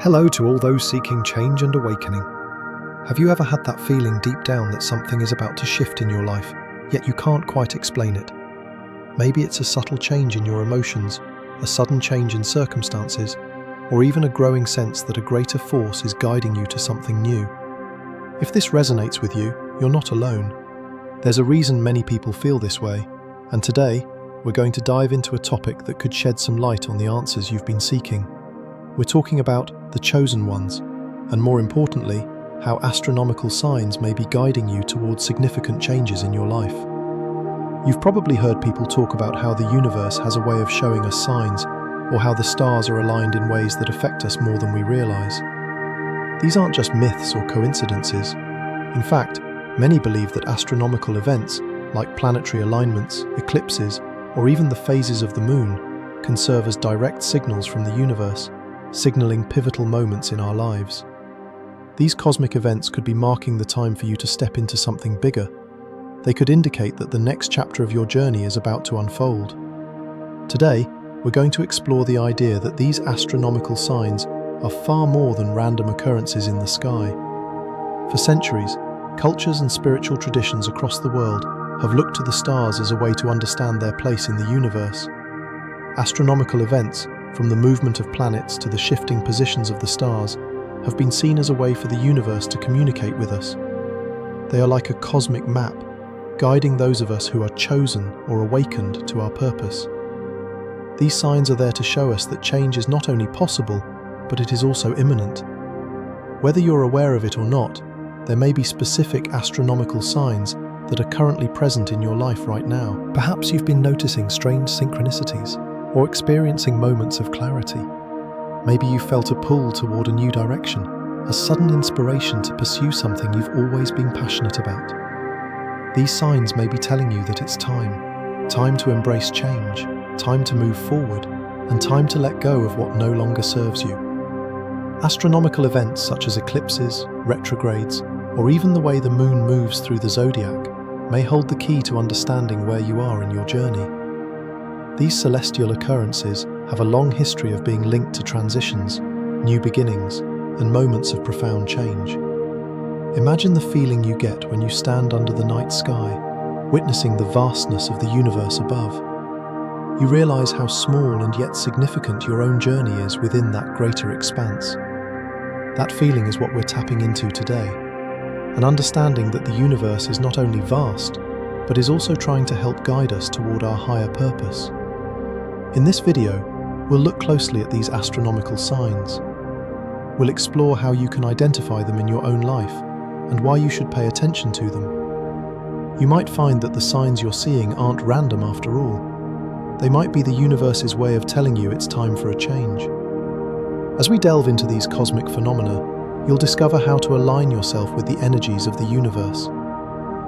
Hello to all those seeking change and awakening. Have you ever had that feeling deep down that something is about to shift in your life, yet you can't quite explain it? Maybe it's a subtle change in your emotions, a sudden change in circumstances, or even a growing sense that a greater force is guiding you to something new. If this resonates with you, you're not alone. There's a reason many people feel this way, and today, we're going to dive into a topic that could shed some light on the answers you've been seeking. We're talking about the chosen ones, and more importantly, how astronomical signs may be guiding you towards significant changes in your life. You've probably heard people talk about how the universe has a way of showing us signs, or how the stars are aligned in ways that affect us more than we realize. These aren't just myths or coincidences. In fact, many believe that astronomical events, like planetary alignments, eclipses, or even the phases of the moon, can serve as direct signals from the universe, signaling pivotal moments in our lives. These cosmic events could be marking the time for you to step into something bigger. They could indicate that the next chapter of your journey is about to unfold. Today, we're going to explore the idea that these astronomical signs are far more than random occurrences in the sky. For centuries, cultures and spiritual traditions across the world have looked to the stars as a way to understand their place in the universe. Astronomical events, from the movement of planets to the shifting positions of the stars, have been seen as a way for the universe to communicate with us. They are like a cosmic map, guiding those of us who are chosen or awakened to our purpose. These signs are there to show us that change is not only possible, but it is also imminent. Whether you're aware of it or not, there may be specific astronomical signs that are currently present in your life right now. Perhaps you've been noticing strange synchronicities, or experiencing moments of clarity. Maybe you felt a pull toward a new direction, a sudden inspiration to pursue something you've always been passionate about. These signs may be telling you that it's time to embrace change, time to move forward, and time to let go of what no longer serves you. Astronomical events such as eclipses, retrogrades, or even the way the moon moves through the zodiac may hold the key to understanding where you are in your journey. These celestial occurrences have a long history of being linked to transitions, new beginnings, and moments of profound change. Imagine the feeling you get when you stand under the night sky, witnessing the vastness of the universe above. You realize how small and yet significant your own journey is within that greater expanse. That feeling is what we're tapping into today, an understanding that the universe is not only vast, but is also trying to help guide us toward our higher purpose. In this video, we'll look closely at these astronomical signs. We'll explore how you can identify them in your own life and why you should pay attention to them. You might find that the signs you're seeing aren't random after all. They might be the universe's way of telling you it's time for a change. As we delve into these cosmic phenomena, you'll discover how to align yourself with the energies of the universe.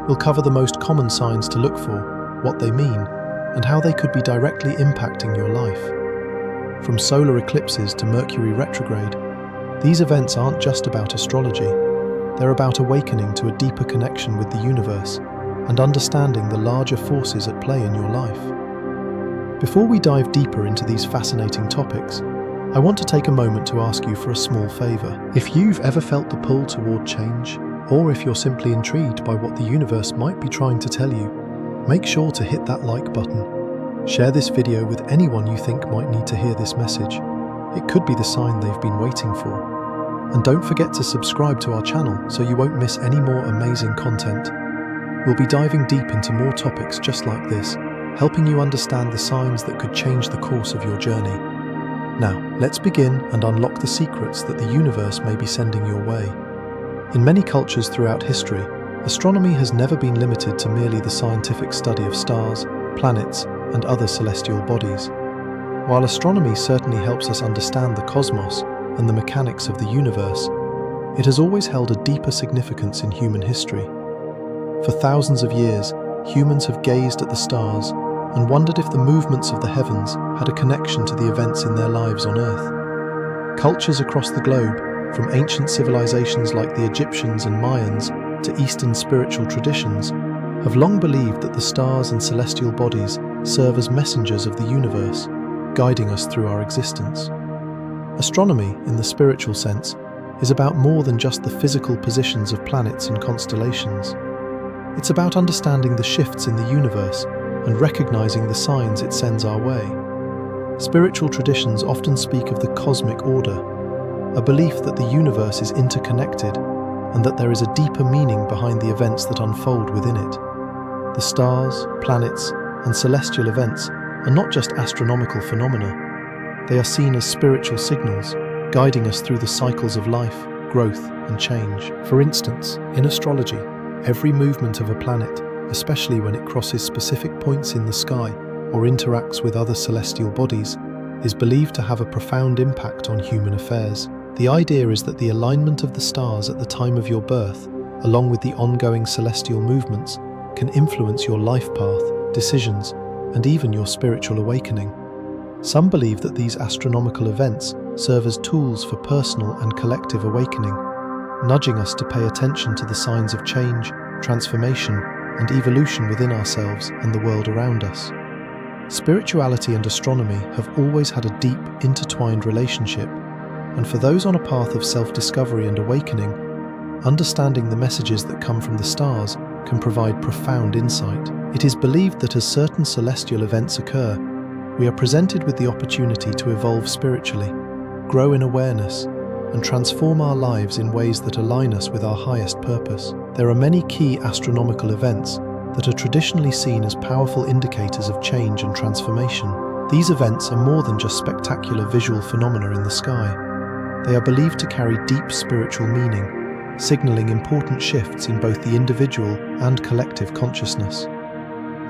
We'll cover the most common signs to look for, what they mean, and how they could be directly impacting your life. From solar eclipses to Mercury retrograde, these events aren't just about astrology. They're about awakening to a deeper connection with the universe and understanding the larger forces at play in your life. Before we dive deeper into these fascinating topics, I want to take a moment to ask you for a small favor. If you've ever felt the pull toward change, or if you're simply intrigued by what the universe might be trying to tell you, make sure to hit that like button. Share this video with anyone you think might need to hear this message. It could be the sign they've been waiting for. And don't forget to subscribe to our channel so you won't miss any more amazing content. We'll be diving deep into more topics just like this, helping you understand the signs that could change the course of your journey. Now, let's begin and unlock the secrets that the universe may be sending your way. In many cultures throughout history, astronomy has never been limited to merely the scientific study of stars, planets, and other celestial bodies. While astronomy certainly helps us understand the cosmos and the mechanics of the universe, it has always held a deeper significance in human history. For thousands of years, humans have gazed at the stars and wondered if the movements of the heavens had a connection to the events in their lives on Earth. Cultures across the globe, from ancient civilizations like the Egyptians and Mayans to Eastern spiritual traditions, have long believed that the stars and celestial bodies serve as messengers of the universe, guiding us through our existence. Astronomy, in the spiritual sense, is about more than just the physical positions of planets and constellations. It's about understanding the shifts in the universe and recognizing the signs it sends our way. Spiritual traditions often speak of the cosmic order, a belief that the universe is interconnected and that there is a deeper meaning behind the events that unfold within it. The stars, planets, and celestial events are not just astronomical phenomena. They are seen as spiritual signals, guiding us through the cycles of life, growth, and change. For instance, in astrology, every movement of a planet, especially when it crosses specific points in the sky or interacts with other celestial bodies, is believed to have a profound impact on human affairs. The idea is that the alignment of the stars at the time of your birth, along with the ongoing celestial movements, can influence your life path, decisions, and even your spiritual awakening. Some believe that these astronomical events serve as tools for personal and collective awakening, nudging us to pay attention to the signs of change, transformation, and evolution within ourselves and the world around us. Spirituality and astronomy have always had a deep, intertwined relationship, and for those on a path of self-discovery and awakening, understanding the messages that come from the stars can provide profound insight. It is believed that as certain celestial events occur, we are presented with the opportunity to evolve spiritually, grow in awareness, and transform our lives in ways that align us with our highest purpose. There are many key astronomical events that are traditionally seen as powerful indicators of change and transformation. These events are more than just spectacular visual phenomena in the sky. They are believed to carry deep spiritual meaning, signaling important shifts in both the individual and collective consciousness.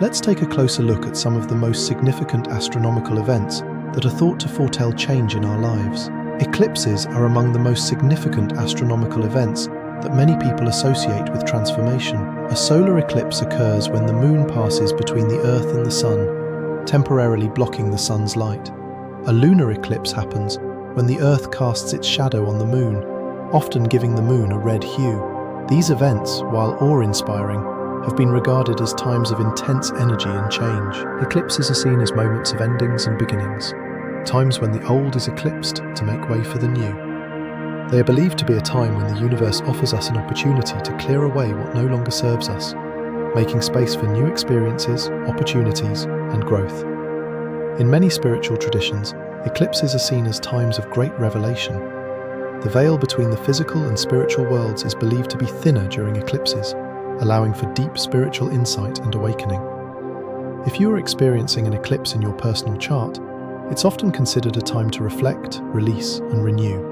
Let's take a closer look at some of the most significant astronomical events that are thought to foretell change in our lives. Eclipses are among the most significant astronomical events that many people associate with transformation. A solar eclipse occurs when the moon passes between the Earth and the Sun, temporarily blocking the Sun's light. A lunar eclipse happens when the Earth casts its shadow on the moon, often giving the moon a red hue. These events, while awe-inspiring, have been regarded as times of intense energy and change. Eclipses are seen as moments of endings and beginnings, times when the old is eclipsed to make way for the new. They are believed to be a time when the universe offers us an opportunity to clear away what no longer serves us, making space for new experiences, opportunities, and growth. In many spiritual traditions, eclipses are seen as times of great revelation. The veil between the physical and spiritual worlds is believed to be thinner during eclipses, allowing for deep spiritual insight and awakening. If you are experiencing an eclipse in your personal chart, it's often considered a time to reflect, release, and renew.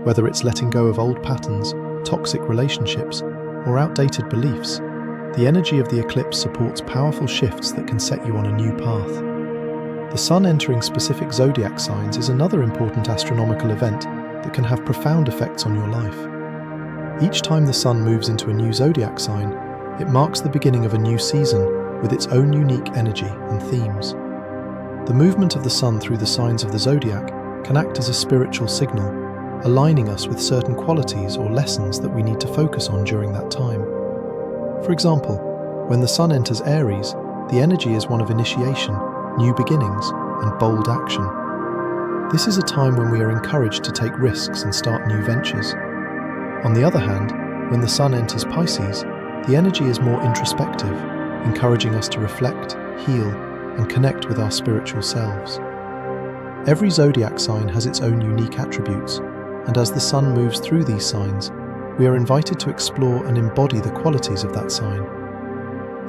Whether it's letting go of old patterns, toxic relationships, or outdated beliefs, the energy of the eclipse supports powerful shifts that can set you on a new path. The sun entering specific zodiac signs is another important astronomical event that can have profound effects on your life. Each time the sun moves into a new zodiac sign, it marks the beginning of a new season with its own unique energy and themes. The movement of the sun through the signs of the zodiac can act as a spiritual signal, aligning us with certain qualities or lessons that we need to focus on during that time. For example, when the sun enters Aries, the energy is one of initiation, new beginnings, and bold action. This is a time when we are encouraged to take risks and start new ventures. On the other hand, when the sun enters Pisces, the energy is more introspective, encouraging us to reflect, heal, and connect with our spiritual selves. Every zodiac sign has its own unique attributes, and as the sun moves through these signs, we are invited to explore and embody the qualities of that sign.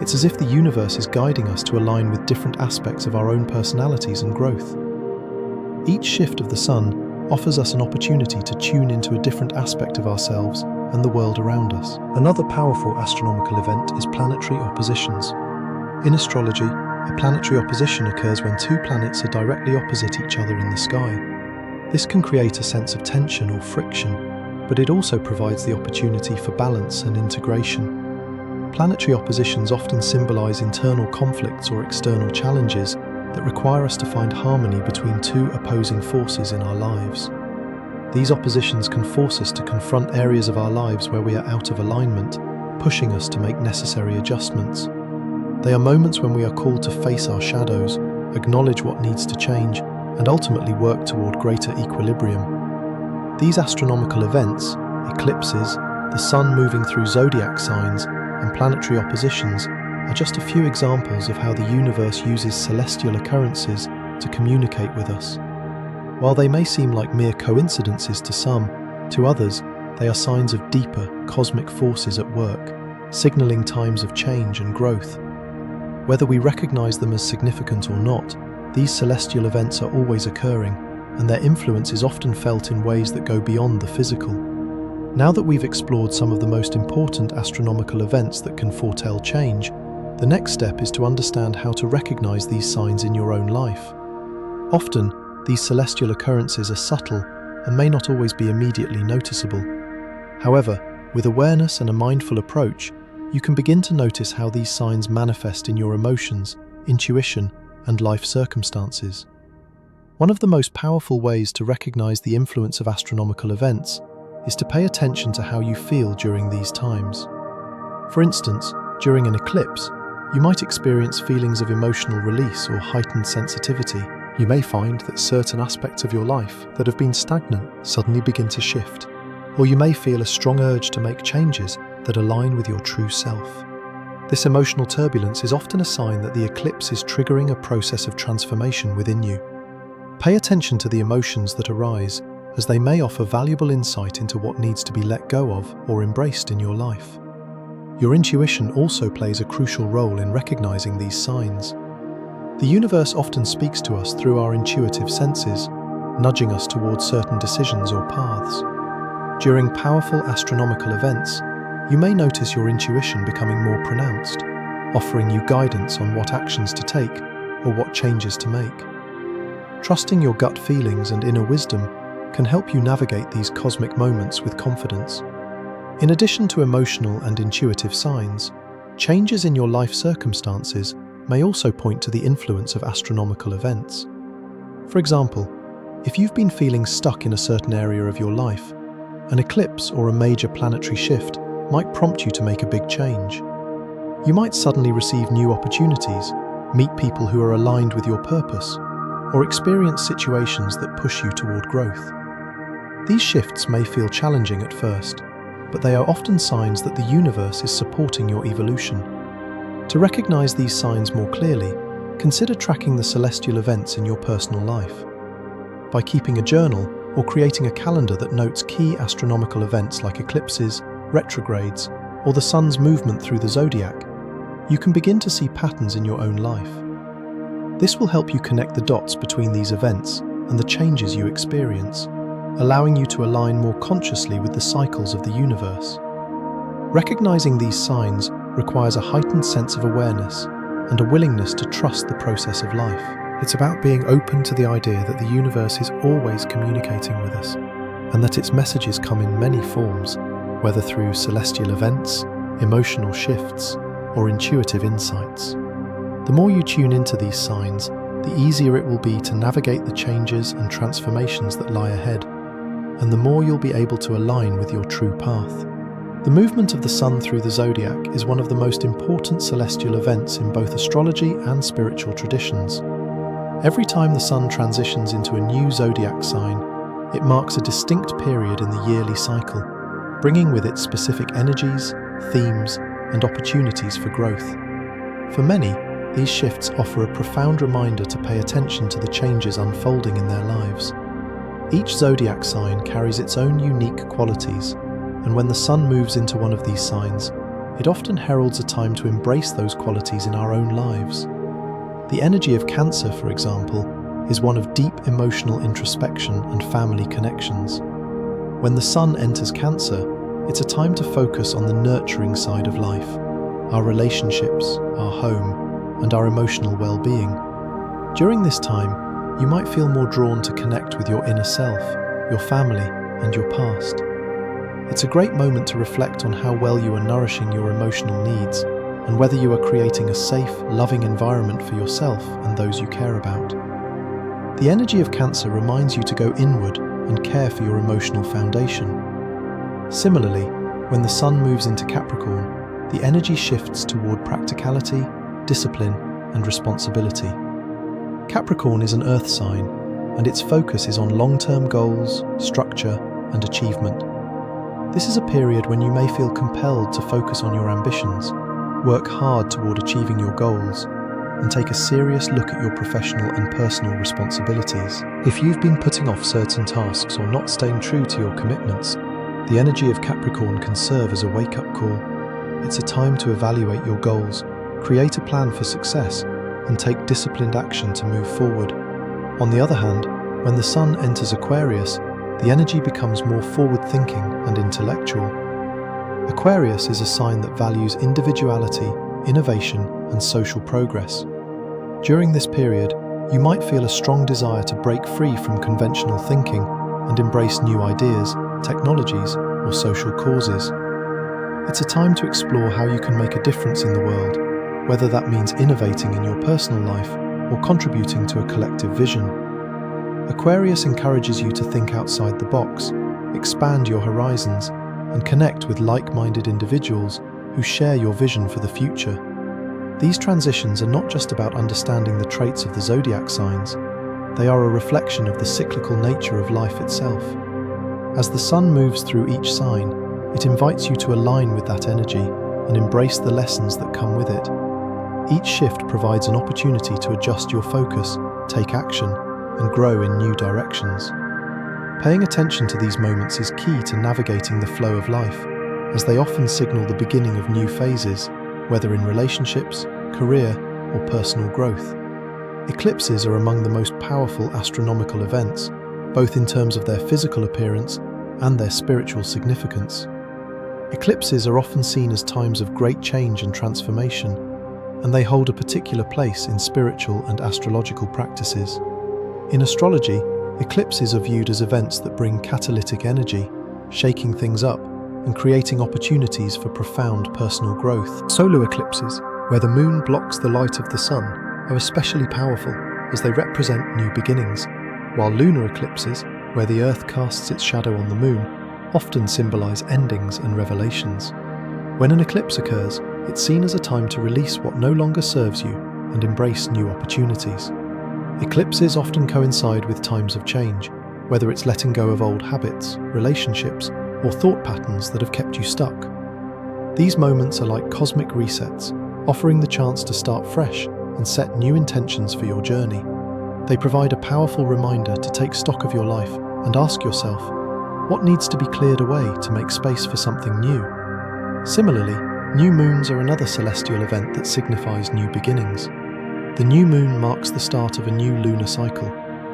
It's as if the universe is guiding us to align with different aspects of our own personalities and growth. Each shift of the sun offers us an opportunity to tune into a different aspect of ourselves and the world around us. Another powerful astronomical event is planetary oppositions. In astrology, a planetary opposition occurs when two planets are directly opposite each other in the sky. This can create a sense of tension or friction, but it also provides the opportunity for balance and integration. Planetary oppositions often symbolize internal conflicts or external challenges that require us to find harmony between two opposing forces in our lives. These oppositions can force us to confront areas of our lives where we are out of alignment, pushing us to make necessary adjustments. They are moments when we are called to face our shadows, acknowledge what needs to change, and ultimately work toward greater equilibrium. These astronomical events, eclipses, the sun moving through zodiac signs, and planetary oppositions are just a few examples of how the universe uses celestial occurrences to communicate with us. While they may seem like mere coincidences to some, to others, they are signs of deeper cosmic forces at work, signaling times of change and growth. Whether we recognize them as significant or not, these celestial events are always occurring, and their influence is often felt in ways that go beyond the physical. Now that we've explored some of the most important astronomical events that can foretell change, the next step is to understand how to recognize these signs in your own life. Often, these celestial occurrences are subtle and may not always be immediately noticeable. However, with awareness and a mindful approach, you can begin to notice how these signs manifest in your emotions, intuition, and life circumstances. One of the most powerful ways to recognize the influence of astronomical events is to pay attention to how you feel during these times. For instance, during an eclipse, you might experience feelings of emotional release or heightened sensitivity. You may find that certain aspects of your life that have been stagnant suddenly begin to shift, or you may feel a strong urge to make changes that align with your true self. This emotional turbulence is often a sign that the eclipse is triggering a process of transformation within you. Pay attention to the emotions that arise, as they may offer valuable insight into what needs to be let go of or embraced in your life. Your intuition also plays a crucial role in recognizing these signs. The universe often speaks to us through our intuitive senses, nudging us towards certain decisions or paths. During powerful astronomical events, you may notice your intuition becoming more pronounced, offering you guidance on what actions to take or what changes to make. Trusting your gut feelings and inner wisdom can help you navigate these cosmic moments with confidence. In addition to emotional and intuitive signs, changes in your life circumstances may also point to the influence of astronomical events. For example, if you've been feeling stuck in a certain area of your life, an eclipse or a major planetary shift might prompt you to make a big change. You might suddenly receive new opportunities, meet people who are aligned with your purpose, or experience situations that push you toward growth. These shifts may feel challenging at first, but they are often signs that the universe is supporting your evolution. To recognize these signs more clearly, consider tracking the celestial events in your personal life. By keeping a journal or creating a calendar that notes key astronomical events like eclipses, retrogrades, or the sun's movement through the zodiac, you can begin to see patterns in your own life. This will help you connect the dots between these events and the changes you experience, allowing you to align more consciously with the cycles of the universe. Recognizing these signs requires a heightened sense of awareness and a willingness to trust the process of life. It's about being open to the idea that the universe is always communicating with us, and that its messages come in many forms, whether through celestial events, emotional shifts, or intuitive insights. The more you tune into these signs, the easier it will be to navigate the changes and transformations that lie ahead, and the more you'll be able to align with your true path. The movement of the sun through the zodiac is one of the most important celestial events in both astrology and spiritual traditions. Every time the sun transitions into a new zodiac sign, it marks a distinct period in the yearly cycle, bringing with it specific energies, themes, and opportunities for growth. For many, these shifts offer a profound reminder to pay attention to the changes unfolding in their lives. Each zodiac sign carries its own unique qualities, and when the sun moves into one of these signs, it often heralds a time to embrace those qualities in our own lives. The energy of Cancer, for example, is one of deep emotional introspection and family connections. When the sun enters Cancer, it's a time to focus on the nurturing side of life, our relationships, our home, and our emotional well-being. During this time, you might feel more drawn to connect with your inner self, your family, and your past. It's a great moment to reflect on how well you are nourishing your emotional needs and whether you are creating a safe, loving environment for yourself and those you care about. The energy of Cancer reminds you to go inward and care for your emotional foundation. Similarly, when the sun moves into Capricorn, the energy shifts toward practicality, discipline, and responsibility. Capricorn is an earth sign, and its focus is on long-term goals, structure, and achievement. This is a period when you may feel compelled to focus on your ambitions, work hard toward achieving your goals, and take a serious look at your professional and personal responsibilities. If you've been putting off certain tasks or not staying true to your commitments, the energy of Capricorn can serve as a wake-up call. It's a time to evaluate your goals, create a plan for success, and take disciplined action to move forward. On the other hand, when the Sun enters Aquarius, the energy becomes more forward-thinking and intellectual. Aquarius is a sign that values individuality, innovation, and social progress. During this period, you might feel a strong desire to break free from conventional thinking and embrace new ideas, technologies, or social causes. It's a time to explore how you can make a difference in the world, whether that means innovating in your personal life or contributing to a collective vision. Aquarius encourages you to think outside the box, expand your horizons, and connect with like-minded individuals who share your vision for the future. These transitions are not just about understanding the traits of the zodiac signs, they are a reflection of the cyclical nature of life itself. As the Sun moves through each sign, it invites you to align with that energy and embrace the lessons that come with it. Each shift provides an opportunity to adjust your focus, take action, and grow in new directions. Paying attention to these moments is key to navigating the flow of life, as they often signal the beginning of new phases, whether in relationships, career, or personal growth. Eclipses are among the most powerful astronomical events, both in terms of their physical appearance and their spiritual significance. Eclipses are often seen as times of great change and transformation, and they hold a particular place in spiritual and astrological practices. In astrology, eclipses are viewed as events that bring catalytic energy, shaking things up and creating opportunities for profound personal growth. Solar eclipses, where the moon blocks the light of the sun, are especially powerful as they represent new beginnings, while lunar eclipses, where the Earth casts its shadow on the moon, often symbolize endings and revelations. When an eclipse occurs, it's seen as a time to release what no longer serves you and embrace new opportunities. Eclipses often coincide with times of change, whether it's letting go of old habits, relationships, or thought patterns that have kept you stuck. These moments are like cosmic resets, offering the chance to start fresh and set new intentions for your journey. They provide a powerful reminder to take stock of your life and ask yourself, what needs to be cleared away to make space for something new? Similarly, new moons are another celestial event that signifies new beginnings. The new moon marks the start of a new lunar cycle,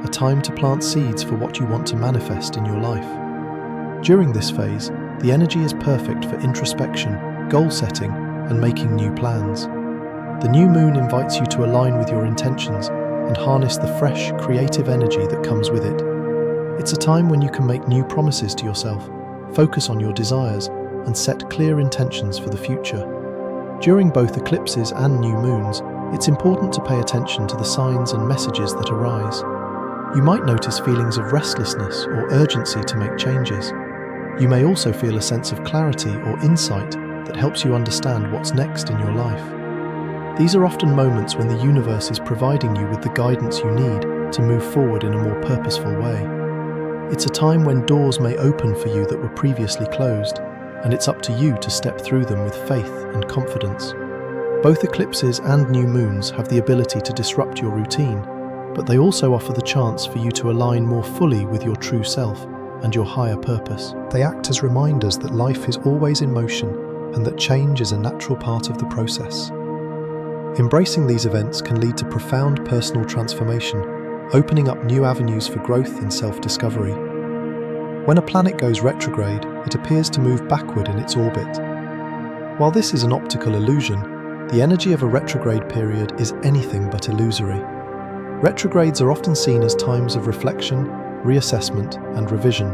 a time to plant seeds for what you want to manifest in your life. During this phase, the energy is perfect for introspection, goal setting, and making new plans. The new moon invites you to align with your intentions and harness the fresh, creative energy that comes with it. It's a time when you can make new promises to yourself, focus on your desires, and set clear intentions for the future. During both eclipses and new moons, it's important to pay attention to the signs and messages that arise. You might notice feelings of restlessness or urgency to make changes. You may also feel a sense of clarity or insight that helps you understand what's next in your life. These are often moments when the universe is providing you with the guidance you need to move forward in a more purposeful way. It's a time when doors may open for you that were previously closed, and it's up to you to step through them with faith and confidence. Both eclipses and new moons have the ability to disrupt your routine, but they also offer the chance for you to align more fully with your true self and your higher purpose. They act as reminders that life is always in motion and that change is a natural part of the process. Embracing these events can lead to profound personal transformation, opening up new avenues for growth and self-discovery. When a planet goes retrograde, it appears to move backward in its orbit. While this is an optical illusion, the energy of a retrograde period is anything but illusory. Retrogrades are often seen as times of reflection, reassessment, and revision.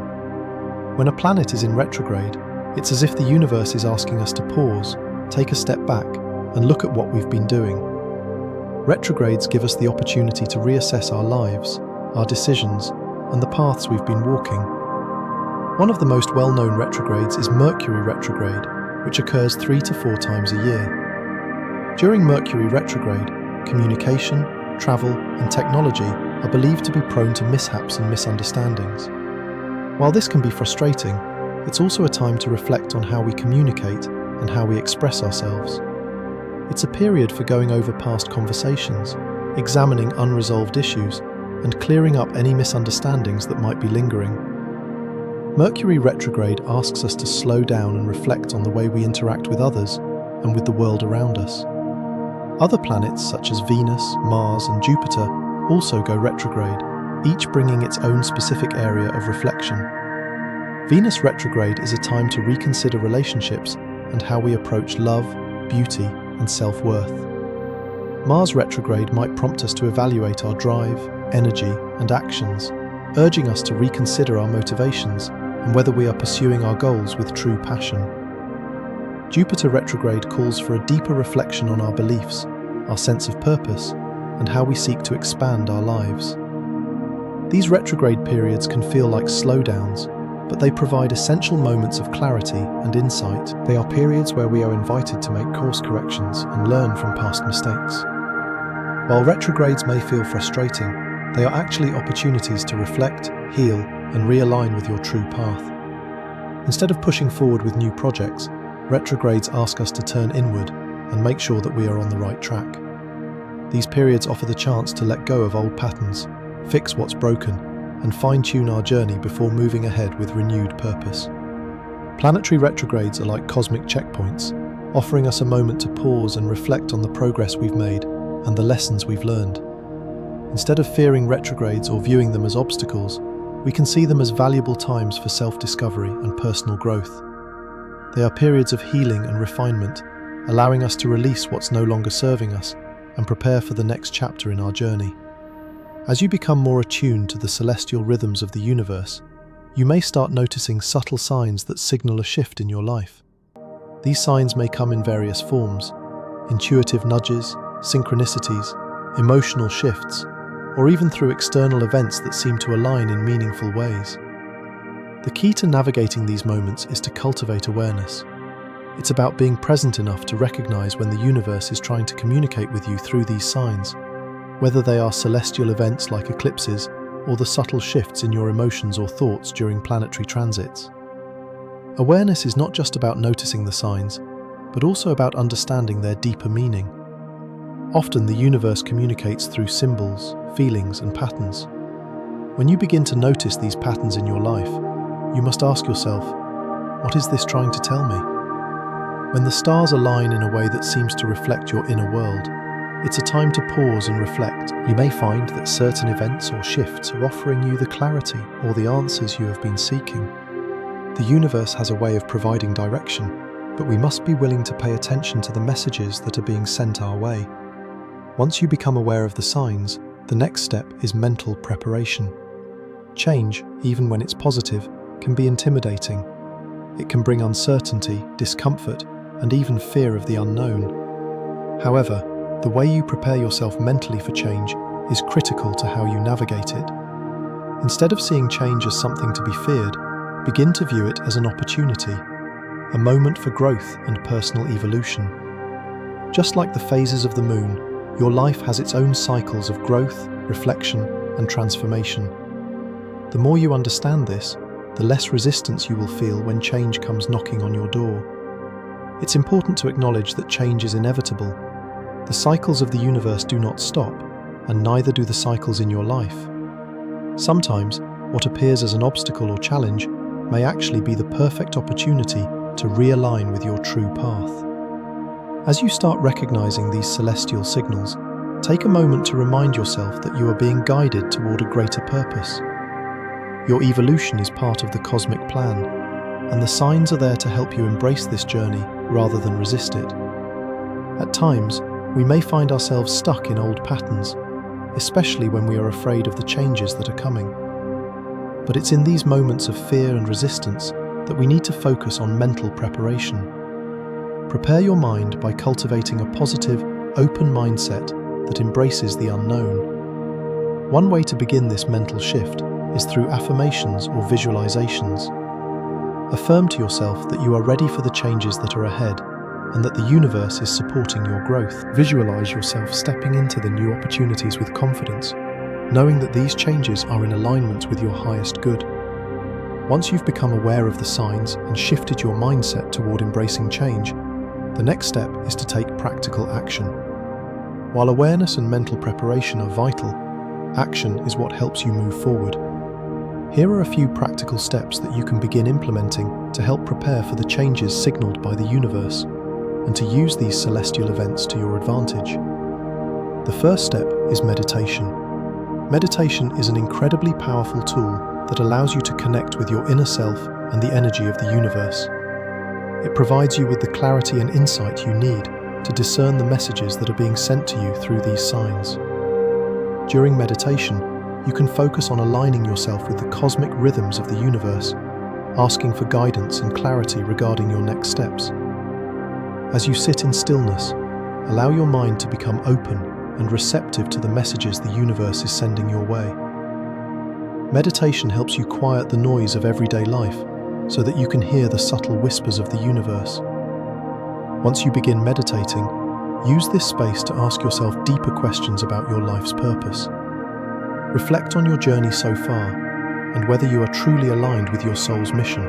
When a planet is in retrograde, it's as if the universe is asking us to pause, take a step back, and look at what we've been doing. Retrogrades give us the opportunity to reassess our lives, our decisions, and the paths we've been walking. One of the most well-known retrogrades is Mercury retrograde, which occurs 3 to 4 times a year. During Mercury retrograde, communication, travel, and technology are believed to be prone to mishaps and misunderstandings. While this can be frustrating, it's also a time to reflect on how we communicate and how we express ourselves. It's a period for going over past conversations, examining unresolved issues, and clearing up any misunderstandings that might be lingering. Mercury retrograde asks us to slow down and reflect on the way we interact with others and with the world around us. Other planets such as Venus, Mars, and Jupiter also go retrograde, each bringing its own specific area of reflection. Venus retrograde is a time to reconsider relationships and how we approach love, beauty, and self-worth. Mars retrograde might prompt us to evaluate our drive, energy, and actions, urging us to reconsider our motivations and whether we are pursuing our goals with true passion. Jupiter retrograde calls for a deeper reflection on our beliefs, our sense of purpose, and how we seek to expand our lives. These retrograde periods can feel like slowdowns, but they provide essential moments of clarity and insight. They are periods where we are invited to make course corrections and learn from past mistakes. While retrogrades may feel frustrating, they are actually opportunities to reflect, heal, and realign with your true path. Instead of pushing forward with new projects, retrogrades ask us to turn inward and make sure that we are on the right track. These periods offer the chance to let go of old patterns, fix what's broken, and fine-tune our journey before moving ahead with renewed purpose. Planetary retrogrades are like cosmic checkpoints, offering us a moment to pause and reflect on the progress we've made and the lessons we've learned. Instead of fearing retrogrades or viewing them as obstacles, we can see them as valuable times for self-discovery and personal growth. They are periods of healing and refinement, allowing us to release what's no longer serving us and prepare for the next chapter in our journey. As you become more attuned to the celestial rhythms of the universe, you may start noticing subtle signs that signal a shift in your life. These signs may come in various forms: intuitive nudges, synchronicities, emotional shifts, or even through external events that seem to align in meaningful ways. The key to navigating these moments is to cultivate awareness. It's about being present enough to recognize when the universe is trying to communicate with you through these signs, whether they are celestial events like eclipses or the subtle shifts in your emotions or thoughts during planetary transits. Awareness is not just about noticing the signs, but also about understanding their deeper meaning. Often the universe communicates through symbols, feelings, and patterns. When you begin to notice these patterns in your life, you must ask yourself, what is this trying to tell me? When the stars align in a way that seems to reflect your inner world, it's a time to pause and reflect. You may find that certain events or shifts are offering you the clarity or the answers you have been seeking. The universe has a way of providing direction, but we must be willing to pay attention to the messages that are being sent our way. Once you become aware of the signs, the next step is mental preparation. Change, even when it's positive, can be intimidating. It can bring uncertainty, discomfort, and even fear of the unknown. However, the way you prepare yourself mentally for change is critical to how you navigate it. Instead of seeing change as something to be feared, begin to view it as an opportunity, a moment for growth and personal evolution. Just like the phases of the moon, your life has its own cycles of growth, reflection, and transformation. The more you understand this, the less resistance you will feel when change comes knocking on your door. It's important to acknowledge that change is inevitable. The cycles of the universe do not stop, and neither do the cycles in your life. Sometimes, what appears as an obstacle or challenge may actually be the perfect opportunity to realign with your true path. As you start recognizing these celestial signals, take a moment to remind yourself that you are being guided toward a greater purpose. Your evolution is part of the cosmic plan, and the signs are there to help you embrace this journey rather than resist it. At times, we may find ourselves stuck in old patterns, especially when we are afraid of the changes that are coming. But it's in these moments of fear and resistance that we need to focus on mental preparation. Prepare your mind by cultivating a positive, open mindset that embraces the unknown. One way to begin this mental shift is through affirmations or visualizations. Affirm to yourself that you are ready for the changes that are ahead and that the universe is supporting your growth. Visualize yourself stepping into the new opportunities with confidence, knowing that these changes are in alignment with your highest good. Once you've become aware of the signs and shifted your mindset toward embracing change, the next step is to take practical action. While awareness and mental preparation are vital, action is what helps you move forward. Here are a few practical steps that you can begin implementing to help prepare for the changes signaled by the universe, and to use these celestial events to your advantage. The first step is meditation. Meditation is an incredibly powerful tool that allows you to connect with your inner self and the energy of the universe. It provides you with the clarity and insight you need to discern the messages that are being sent to you through these signs. During meditation, you can focus on aligning yourself with the cosmic rhythms of the universe, asking for guidance and clarity regarding your next steps. As you sit in stillness, allow your mind to become open and receptive to the messages the universe is sending your way. Meditation helps you quiet the noise of everyday life so that you can hear the subtle whispers of the universe. Once you begin meditating, use this space to ask yourself deeper questions about your life's purpose. Reflect on your journey so far and whether you are truly aligned with your soul's mission.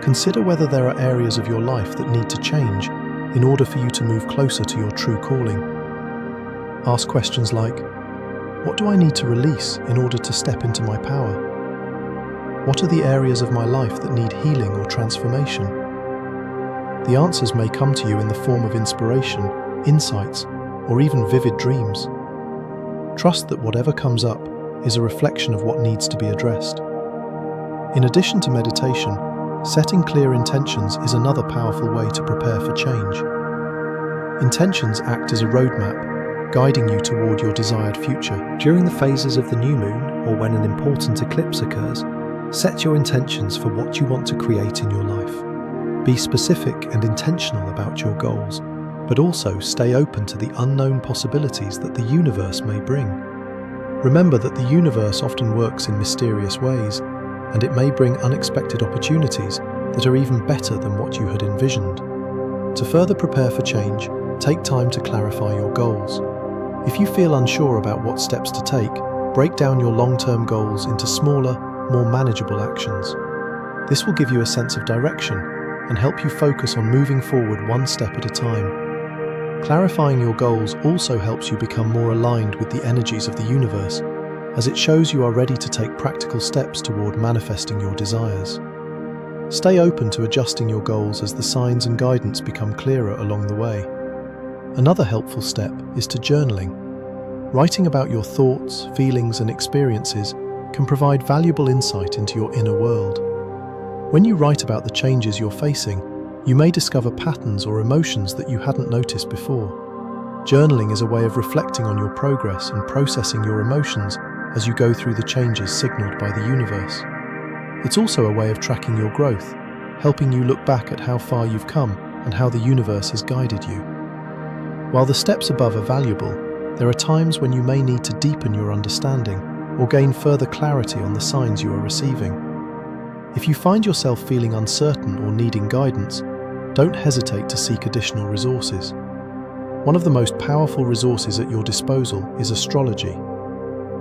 Consider whether there are areas of your life that need to change in order for you to move closer to your true calling. Ask questions like, what do I need to release in order to step into my power? What are the areas of my life that need healing or transformation? The answers may come to you in the form of inspiration, insights, or even vivid dreams. Trust that whatever comes up is a reflection of what needs to be addressed. In addition to meditation, setting clear intentions is another powerful way to prepare for change. Intentions act as a roadmap, guiding you toward your desired future. During the phases of the new moon, or when an important eclipse occurs, set your intentions for what you want to create in your life. Be specific and intentional about your goals, but also stay open to the unknown possibilities that the universe may bring. Remember that the universe often works in mysterious ways, and it may bring unexpected opportunities that are even better than what you had envisioned. To further prepare for change, take time to clarify your goals. If you feel unsure about what steps to take, break down your long-term goals into smaller, more manageable actions. This will give you a sense of direction and help you focus on moving forward one step at a time. Clarifying your goals also helps you become more aligned with the energies of the universe, as it shows you are ready to take practical steps toward manifesting your desires. Stay open to adjusting your goals as the signs and guidance become clearer along the way. Another helpful step is to journaling. Writing about your thoughts, feelings, and experiences can provide valuable insight into your inner world. When you write about the changes you're facing, you may discover patterns or emotions that you hadn't noticed before. Journaling is a way of reflecting on your progress and processing your emotions as you go through the changes signaled by the universe. It's also a way of tracking your growth, helping you look back at how far you've come and how the universe has guided you. While the steps above are valuable, there are times when you may need to deepen your understanding or gain further clarity on the signs you are receiving. If you find yourself feeling uncertain or needing guidance, don't hesitate to seek additional resources. One of the most powerful resources at your disposal is astrology.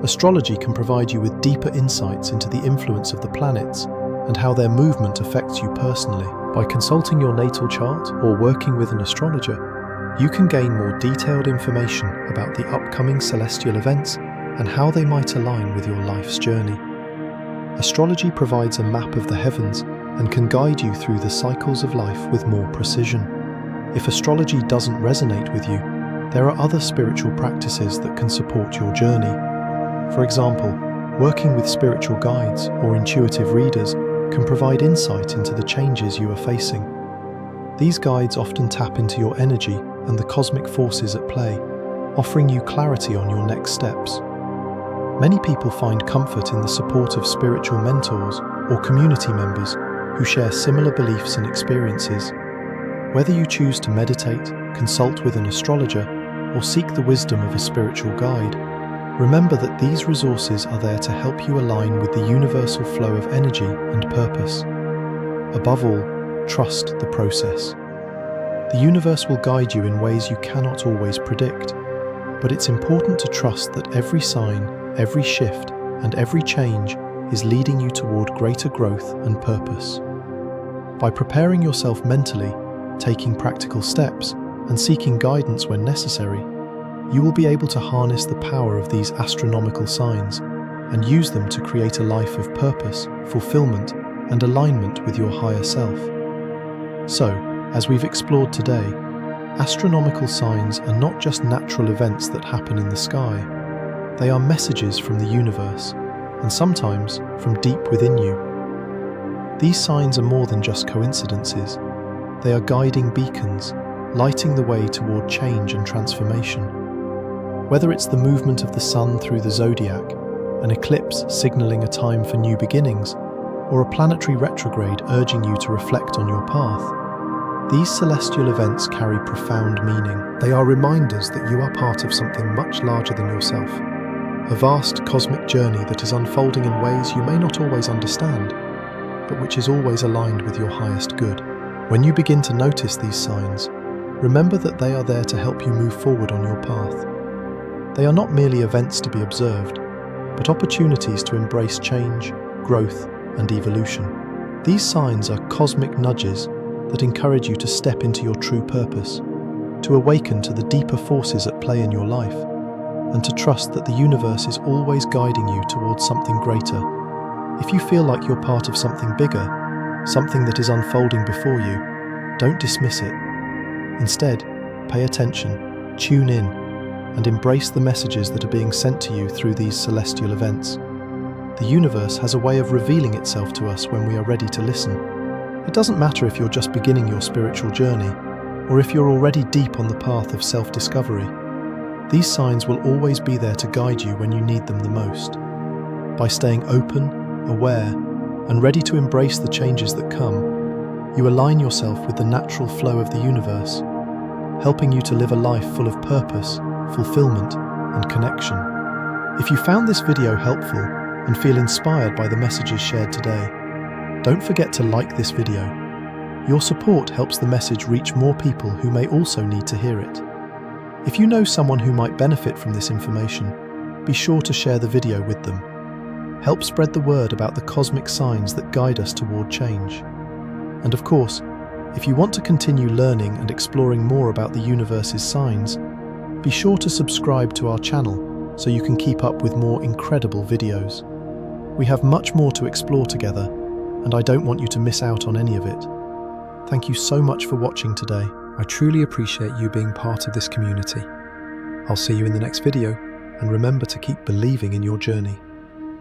Astrology can provide you with deeper insights into the influence of the planets and how their movement affects you personally. By consulting your natal chart or working with an astrologer, you can gain more detailed information about the upcoming celestial events and how they might align with your life's journey. Astrology provides a map of the heavens and can guide you through the cycles of life with more precision. If astrology doesn't resonate with you, there are other spiritual practices that can support your journey. For example, working with spiritual guides or intuitive readers can provide insight into the changes you are facing. These guides often tap into your energy and the cosmic forces at play, offering you clarity on your next steps. Many people find comfort in the support of spiritual mentors or community members who share similar beliefs and experiences. Whether you choose to meditate, consult with an astrologer, or seek the wisdom of a spiritual guide, remember that these resources are there to help you align with the universal flow of energy and purpose. Above all, trust the process. The universe will guide you in ways you cannot always predict, but it's important to trust that every sign, Every shift and every change is leading you toward greater growth and purpose. By preparing yourself mentally, taking practical steps, and seeking guidance when necessary, you will be able to harness the power of these astronomical signs and use them to create a life of purpose, fulfillment, and alignment with your higher self. So, as we've explored today, astronomical signs are not just natural events that happen in the sky. They are messages from the universe, and sometimes from deep within you. These signs are more than just coincidences. They are guiding beacons, lighting the way toward change and transformation. Whether it's the movement of the sun through the zodiac, an eclipse signaling a time for new beginnings, or a planetary retrograde urging you to reflect on your path, these celestial events carry profound meaning. They are reminders that you are part of something much larger than yourself, a vast cosmic journey that is unfolding in ways you may not always understand, but which is always aligned with your highest good. When you begin to notice these signs, remember that they are there to help you move forward on your path. They are not merely events to be observed, but opportunities to embrace change, growth, and evolution. These signs are cosmic nudges that encourage you to step into your true purpose, to awaken to the deeper forces at play in your life, and to trust that the universe is always guiding you towards something greater. If you feel like you're part of something bigger, something that is unfolding before you, don't dismiss it. Instead, pay attention, tune in, and embrace the messages that are being sent to you through these celestial events. The universe has a way of revealing itself to us when we are ready to listen. It doesn't matter if you're just beginning your spiritual journey, or if you're already deep on the path of self-discovery. These signs will always be there to guide you when you need them the most. By staying open, aware, and ready to embrace the changes that come, you align yourself with the natural flow of the universe, helping you to live a life full of purpose, fulfillment, and connection. If you found this video helpful and feel inspired by the messages shared today, don't forget to like this video. Your support helps the message reach more people who may also need to hear it. If you know someone who might benefit from this information, be sure to share the video with them. Help spread the word about the cosmic signs that guide us toward change. And of course, if you want to continue learning and exploring more about the universe's signs, be sure to subscribe to our channel so you can keep up with more incredible videos. We have much more to explore together, and I don't want you to miss out on any of it. Thank you so much for watching today. I truly appreciate you being part of this community. I'll see you in the next video, and remember to keep believing in your journey.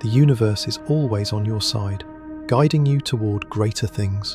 The universe is always on your side, guiding you toward greater things.